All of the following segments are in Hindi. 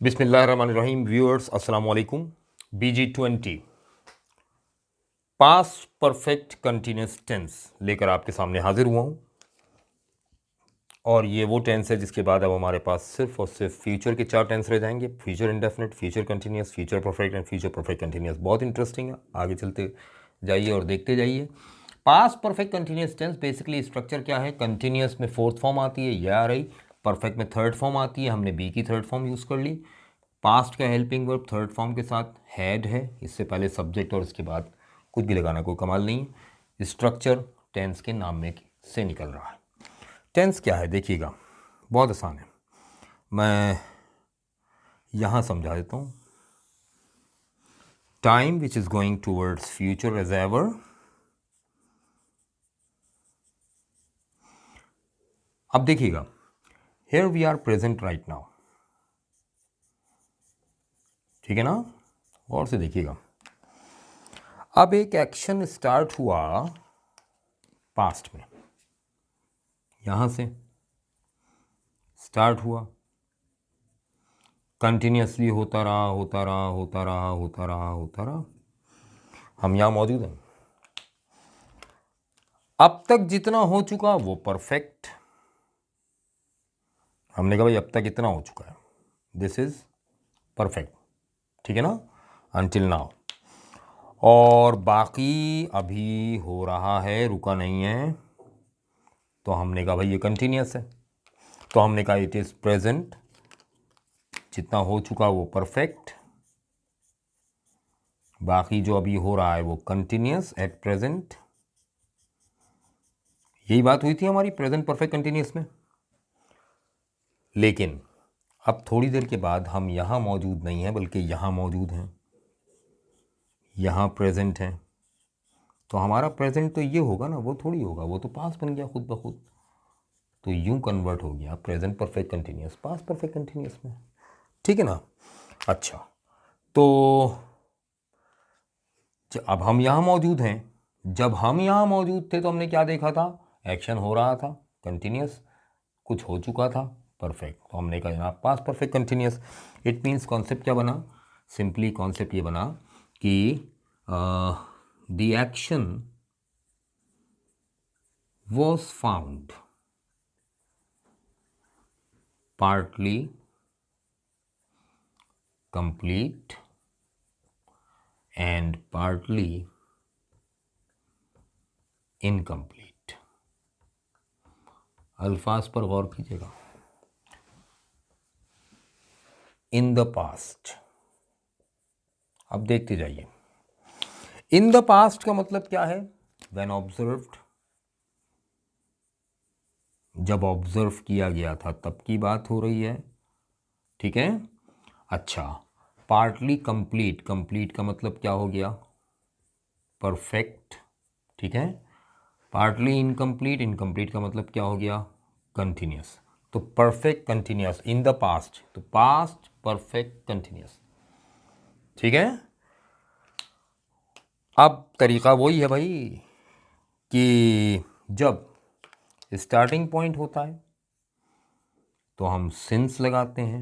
बिस्मिल्लाहिर्रहमानिर्रहीम व्यूअर्स अस्सलाम वालेकुम। BG20 past perfect continuous tense लेकर आपके सामने हाजिर हुआ हूँ। और ये वो टेंस है जिसके बाद अब हमारे पास सिर्फ और सिर्फ फ्यूचर के 4 टेंस रह जाएंगे। Future indefinite, future continuous, future perfect and future perfect continuous. बहुत इंटरेस्टिंग है, आगे चलते जाइए और देखते जाइए। Past perfect continuous tense basically structure क्या है? कंटिन्यूस में 4th फॉर्म आती है, यह आ रही। परफेक्ट में 3rd फॉर्म आती है, हमने बी की 3rd फॉर्म यूज़ कर ली। पास्ट का हेल्पिंग वर्ब 3rd फॉर्म के साथ हैड है, इससे पहले सब्जेक्ट और इसके बाद कुछ भी लगाना कोई कमाल नहीं है। स्ट्रक्चर टेंस के नाम में से निकल रहा है। टेंस क्या है देखिएगा, बहुत आसान है। मैं यहाँ समझा देता हूँ। Time which is going towards future as ever. अब देखिएगा, here we are present right now, ठीक है ना? और से देखिएगा, अब एक एक्शन स्टार्ट हुआ पास्ट में, यहां से स्टार्ट हुआ, कंटिन्यूसली होता रहा होता रहा होता रहा होता रहा होता रहा, हम यहां मौजूद हैं। अब तक जितना हो चुका वो परफेक्ट। हमने कहा भाई अब तक इतना हो चुका है, दिस इज परफेक्ट, ठीक है ना, अनटिल नाउ। और बाकी अभी हो रहा है, रुका नहीं है, तो हमने कहा भाई ये कंटिन्यूस है, तो हमने कहा इट इज प्रेजेंट, जितना हो चुका वो परफेक्ट, बाकी जो अभी हो रहा है वो कंटिन्यूस एट प्रेजेंट। यही बात हुई थी हमारी प्रेजेंट परफेक्ट कंटिन्यूस में। लेकिन अब थोड़ी देर के बाद हम यहाँ मौजूद नहीं हैं, बल्कि यहाँ मौजूद हैं, यहाँ प्रेजेंट हैं, तो हमारा प्रेजेंट तो ये होगा ना, वो थोड़ी होगा, वो तो पास बन गया खुद ब खुद, तो यूं कन्वर्ट हो गया present perfect continuous past perfect continuous में, ठीक है ना। अच्छा, तो अब हम यहाँ मौजूद हैं। जब हम यहाँ मौजूद थे तो हमने क्या देखा था? एक्शन हो रहा था कंटिन्यूस, कुछ हो चुका था परफेक्ट, तो हमने कहा जनाब past perfect continuous. It means concept क्या बना? सिंपली कॉन्सेप्ट ये बना कि the action was found partly complete and partly incomplete. अल्फाज पर गौर कीजिएगा। इन द पास्ट, अब देखते जाइए। इन द पास्ट का मतलब क्या है? व्हेन ऑब्जर्व्ड, जब ऑब्जर्व किया गया था तब की बात हो रही है, ठीक है। अच्छा, पार्टली कंप्लीट, कंप्लीट का मतलब क्या हो गया? परफेक्ट, ठीक है। पार्टली इनकम्प्लीट, इनकम्प्लीट का मतलब क्या हो गया? कंटिन्यूस। तो perfect continuous in the past, तो पास्ट परफेक्ट कंटिन्यूस, ठीक है। अब तरीका वही है भाई कि जब स्टार्टिंग पॉइंट होता है तो हम सिंस लगाते हैं,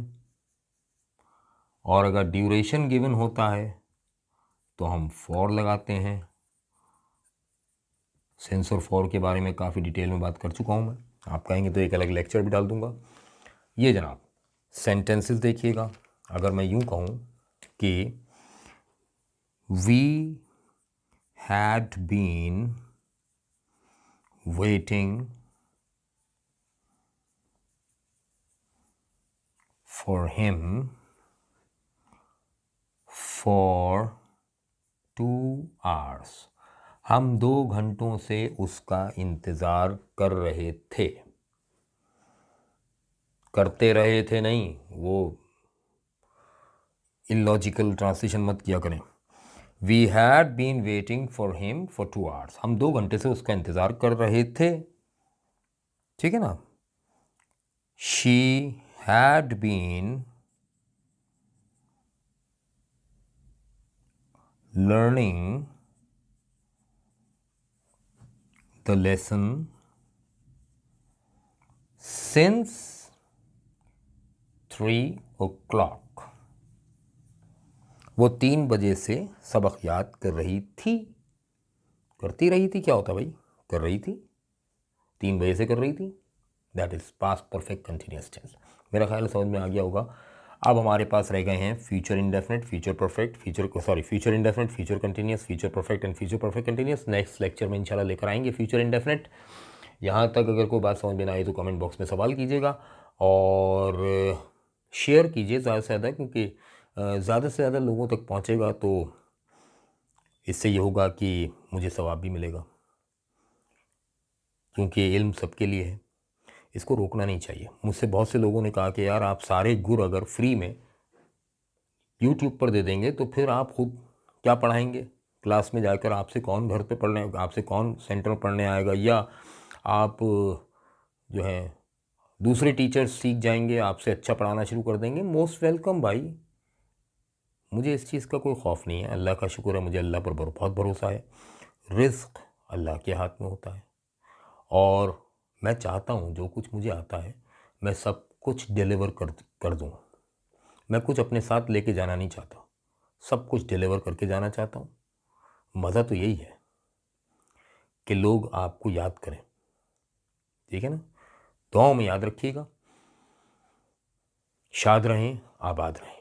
और अगर ड्यूरेशन गिवन होता है तो हम फॉर लगाते हैं। सिंस और फॉर के बारे में काफ़ी डिटेल में बात कर चुका हूँ मैं, आप कहेंगे तो एक अलग लेक्चर भी डाल दूंगा। ये जनाब सेंटेंसेस देखिएगा। अगर मैं यूँ कहूँ कि we had been waiting for him for 2 hours, हम 2 घंटों से उसका इंतज़ार कर रहे थे। करते रहे थे नहीं, वो इलॉजिकल ट्रांसलेशन मत किया करें। We had been waiting for him for 2 hours, हम 2 घंटे से उसका इंतज़ार कर रहे थे, ठीक है ना। She had been learning the lesson since 3 o'clock। वो 3 बजे से सबक याद कर रही थी। करती रही थी क्या होता भाई? कर रही थी, 3 बजे से कर रही थी। That is past perfect continuous tense. मेरा ख्याल समझ में आ गया होगा। अब हमारे पास रह गए हैं future indefinite, future perfect, future indefinite, future continuous, future perfect and future perfect continuous. Next lecture में इंशाल्लाह लेकर आएंगे फ्यूचर इंडेफिनिट। यहाँ तक अगर कोई बात समझ में ना आई तो कमेंट बॉक्स में सवाल कीजिएगा और शेयर कीजिए ज़्यादा से ज़्यादा, क्योंकि ज़्यादा से ज़्यादा लोगों तक पहुँचेगा तो इससे ये होगा कि मुझे सवाब भी मिलेगा, क्योंकि इल्म सबके लिए है, इसको रोकना नहीं चाहिए। मुझसे बहुत से लोगों ने कहा कि यार आप सारे गुर अगर फ्री में यूट्यूब पर दे देंगे तो फिर आप खुद क्या पढ़ाएंगे? क्लास में जाकर आपसे कौन घर पे पढ़ने, आपसे कौन सेंटर में पढ़ने आएगा? या आप जो है दूसरे टीचर्स सीख जाएंगे, आपसे अच्छा पढ़ाना शुरू कर देंगे। मोस्ट वेलकम भाई, मुझे इस चीज़ का कोई खौफ नहीं है। अल्लाह का शुक्र है, मुझे अल्लाह पर बहुत भरोसा है। रिज़्क़ अल्लाह के हाथ में होता है और मैं चाहता हूँ जो कुछ मुझे आता है मैं सब कुछ डिलीवर कर दूँ। मैं कुछ अपने साथ लेके जाना नहीं चाहता, सब कुछ डिलीवर करके जाना चाहता हूँ। मज़ा तो यही है कि लोग आपको याद करें, ठीक है ना? दुआओं में याद रखिएगा। शाद रहें, आबाद रहें।